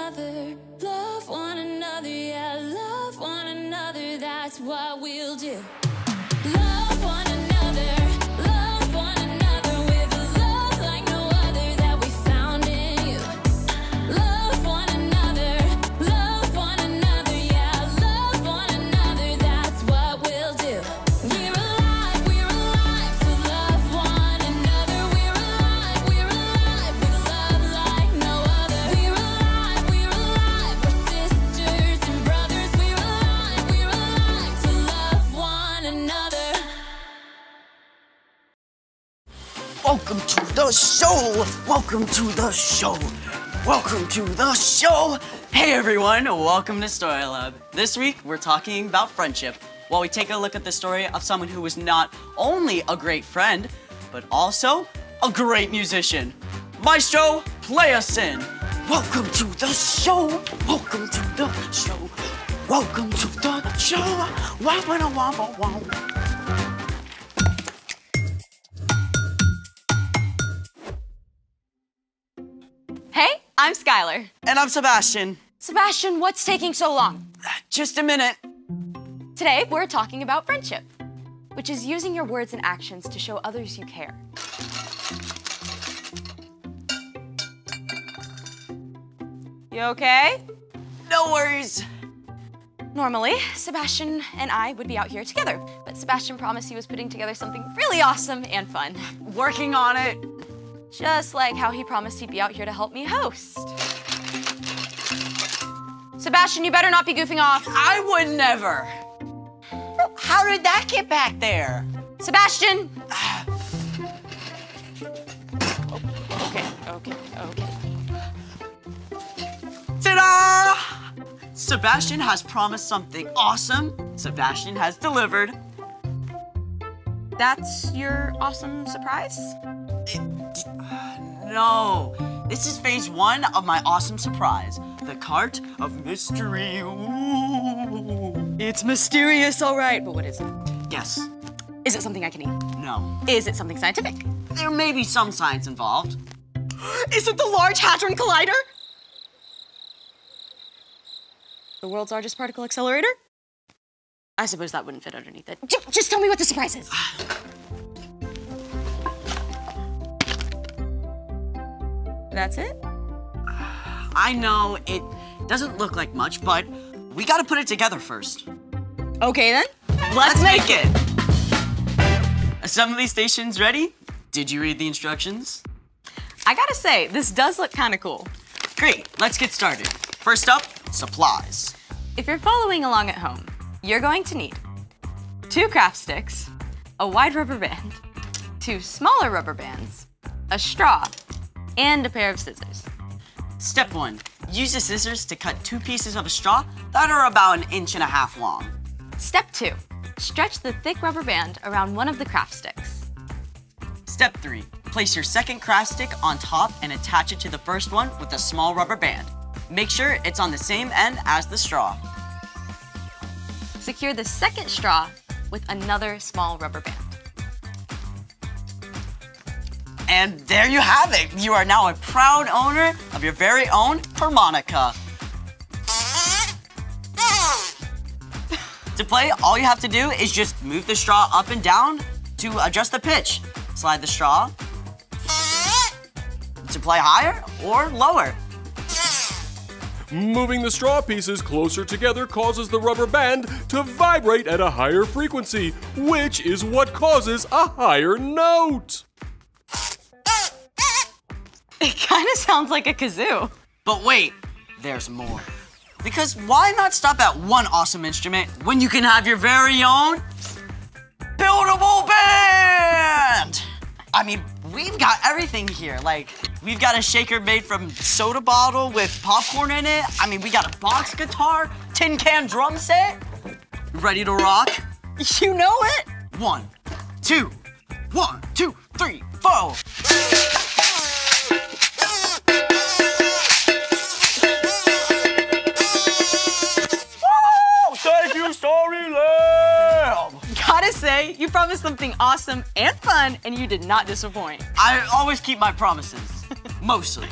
another, love one another, yeah, love one another, that's what we'll do. Love one another, love one another, with a love like no other that we found in you. Love one another, yeah, love one another, that's what we'll do. We're alive to love one another. We're alive with love like no other. We're alive, we're sisters and brothers. We're alive to love one another. Welcome to the show! Welcome to the show! Welcome to the show! Hey everyone, welcome to Story Lab. This week we're talking about friendship, while we take a look at the story of someone who was not only a great friend, but also a great musician. Maestro, play us in. Welcome to the show! Welcome to the show! Welcome to the show! Wow, wow, wow, wow, wow. Hey, I'm Skylar. And I'm Sebastian. Sebastian, what's taking so long? Just a minute. Today, we're talking about friendship, which is using your words and actions to show others you care. You okay? No worries. Normally, Sebastian and I would be out here together, but Sebastian promised he was putting together something really awesome and fun. Working on it. Just like how he promised he'd be out here to help me host. Sebastian, you better not be goofing off. I would never. How did that get back there? Sebastian! Okay. Ta-da! Sebastian has promised something awesome. Sebastian has delivered. That's your awesome surprise? No, this is phase 1 of my awesome surprise. The cart of mystery. Ooh. It's mysterious, all right, but what is it? Yes. Is it something I can eat? No. Is it something scientific? There may be some science involved. Is it the Large Hadron Collider? The world's largest particle accelerator? I suppose that wouldn't fit underneath it. Just tell me what the surprise is. That's it? I know it doesn't look like much, but we gotta put it together first. Okay then. Let's make it! Assembly stations ready? Did you read the instructions? I gotta say, this does look kind of cool. Great, let's get started. First up, supplies. If you're following along at home, you're going to need 2 craft sticks, a wide rubber band, 2 smaller rubber bands, a straw, and a pair of scissors. Step 1, use the scissors to cut 2 pieces of a straw that are about 1.5 inches long. Step 2, stretch the thick rubber band around one of the craft sticks. Step 3, place your second craft stick on top and attach it to the first one with a small rubber band. Make sure it's on the same end as the straw. Secure the second straw with another small rubber band. And there you have it. You are now a proud owner of your very own harmonica. To play, all you have to do is just move the straw up and down to adjust the pitch. Slide the straw to play higher or lower. Moving the straw pieces closer together causes the rubber band to vibrate at a higher frequency, which is what causes a higher note. It kind of sounds like a kazoo. But wait, there's more. Because why not stop at one awesome instrument when you can have your very own buildable band? I mean, we've got everything here. Like, we've got a shaker made from soda bottle with popcorn in it. I mean, we got a box guitar, tin can drum set. Ready to rock? You know it? 1, 2, 1, 2, 3, 4. Thank you, Story Lab! Gotta say, you promised something awesome and fun, and you did not disappoint. I always keep my promises. Mostly.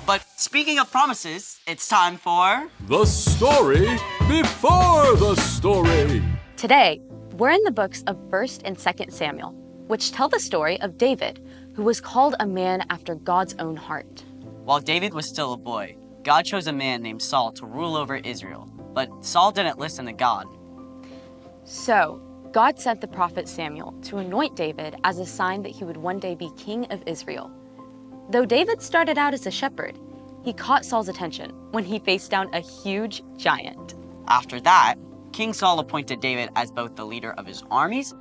But speaking of promises, it's time for... The story before the story. Today, we're in the books of 1st and 2nd Samuel, which tell the story of David, who was called a man after God's own heart. While David was still a boy, God chose a man named Saul to rule over Israel. But Saul didn't listen to God. So, God sent the prophet Samuel to anoint David as a sign that he would one day be king of Israel. Though David started out as a shepherd, he caught Saul's attention when he faced down a huge giant. After that, King Saul appointed David as both the leader of his armies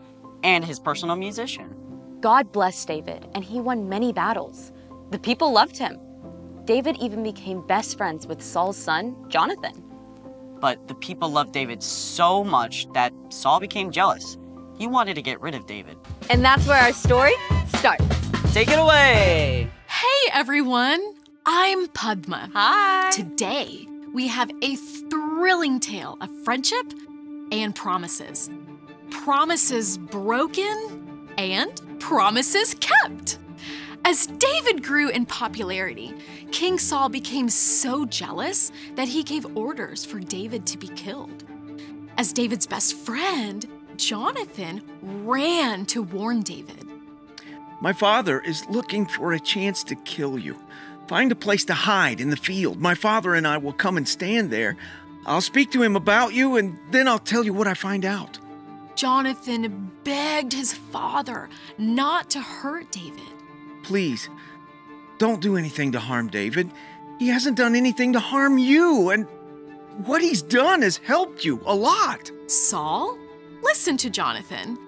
and his personal musician. God blessed David, and he won many battles. The people loved him. David even became best friends with Saul's son, Jonathan. But the people loved David so much that Saul became jealous. He wanted to get rid of David. And that's where our story starts. Take it away! Hey everyone, I'm Padma. Hi. Today, we have a thrilling tale of friendship and promises. Promises broken and promises kept. As David grew in popularity, King Saul became so jealous that he gave orders for David to be killed. As David's best friend, Jonathan ran to warn David. My father is looking for a chance to kill you. Find a place to hide in the field. My father and I will come and stand there. I'll speak to him about you, and then I'll tell you what I find out. Jonathan begged his father not to hurt David. Please, don't do anything to harm David. He hasn't done anything to harm you, and what he's done has helped you a lot. Saul listened to Jonathan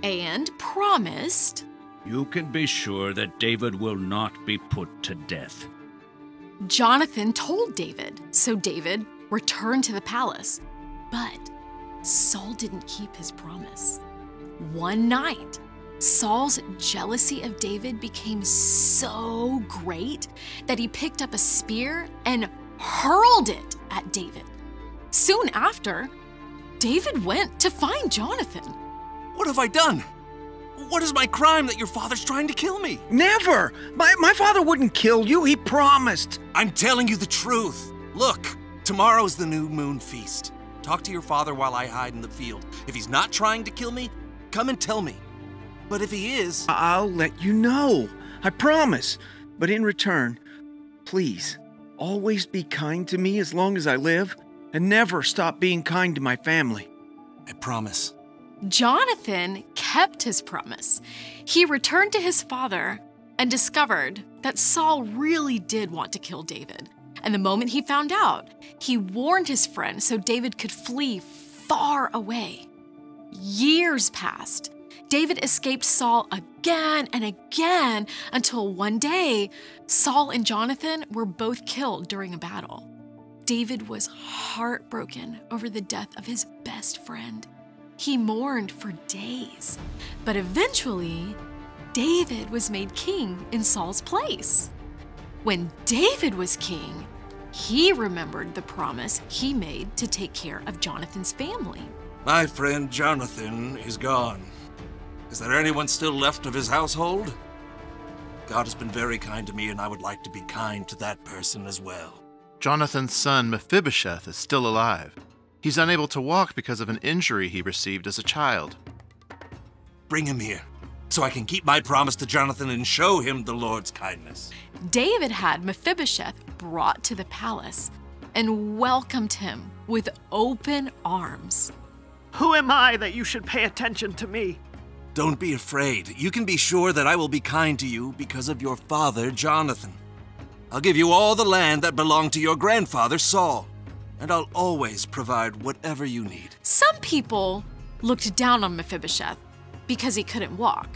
and promised. You can be sure that David will not be put to death. Jonathan told David, so David returned to the palace. But Saul didn't keep his promise. One night, Saul's jealousy of David became so great that he picked up a spear and hurled it at David. Soon after, David went to find Jonathan. What have I done? What is my crime that your father's trying to kill me? Never! My father wouldn't kill you, he promised. I'm telling you the truth. Look, tomorrow's the new moon feast. Talk to your father while I hide in the field. If he's not trying to kill me, come and tell me. But if he is... I'll let you know. I promise. But in return, please, always be kind to me as long as I live, and never stop being kind to my family. I promise. Jonathan kept his promise. He returned to his father and discovered that Saul really did want to kill David. And the moment he found out, he warned his friend so David could flee far away. Years passed. David escaped Saul again and again until one day, Saul and Jonathan were both killed during a battle. David was heartbroken over the death of his best friend. He mourned for days, but eventually, David was made king in Saul's place. When David was king, he remembered the promise he made to take care of Jonathan's family. My friend Jonathan is gone. Is there anyone still left of his household? God has been very kind to me, and I would like to be kind to that person as well. Jonathan's son Mephibosheth is still alive. He's unable to walk because of an injury he received as a child. Bring him here, so I can keep my promise to Jonathan and show him the Lord's kindness. David had Mephibosheth brought to the palace and welcomed him with open arms. Who am I that you should pay attention to me? Don't be afraid. You can be sure that I will be kind to you because of your father, Jonathan. I'll give you all the land that belonged to your grandfather, Saul, and I'll always provide whatever you need. Some people looked down on Mephibosheth because he couldn't walk,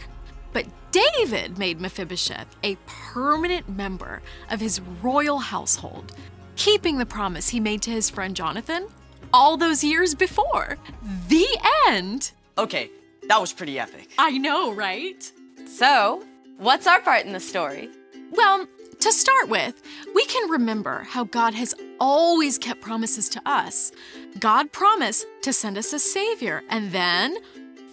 but David made Mephibosheth a permanent member of his royal household, keeping the promise he made to his friend Jonathan all those years before. The end. Okay, that was pretty epic. I know, right? So, what's our part in the story? Well, to start with, we can remember how God has always kept promises to us. God promised to send us a Savior, and then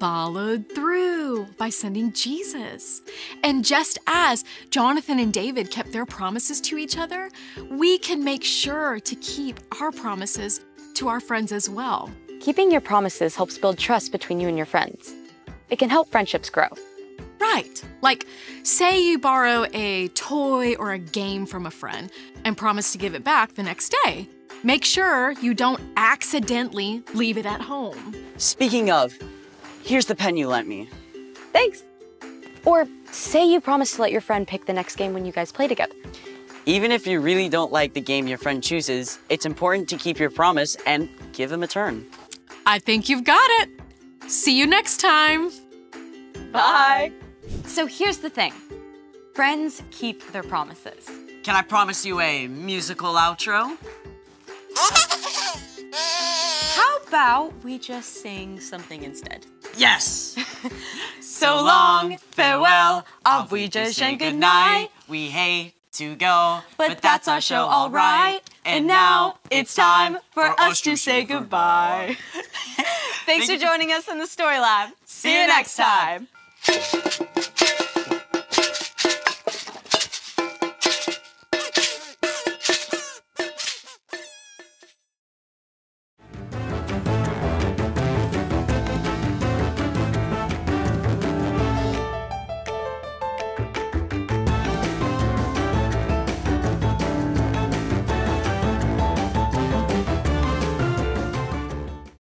followed through by sending Jesus. And just as Jonathan and David kept their promises to each other, we can make sure to keep our promises to our friends as well. Keeping your promises helps build trust between you and your friends. It can help friendships grow. Right. Like, say you borrow a toy or a game from a friend and promise to give it back the next day. Make sure you don't accidentally leave it at home. Speaking of, here's the pen you lent me. Thanks. Or say you promise to let your friend pick the next game when you guys play together. Even if you really don't like the game your friend chooses, it's important to keep your promise and give them a turn. I think you've got it. See you next time. Bye. So here's the thing. Friends keep their promises. Can I promise you a musical outro? How about we just sing something instead? Yes! So long, farewell, auf Wiedersehen, good night. We hate to go, But that's our show, all right. And now it's time for us to say goodbye. Thanks for joining us in the Story Lab. See you next time.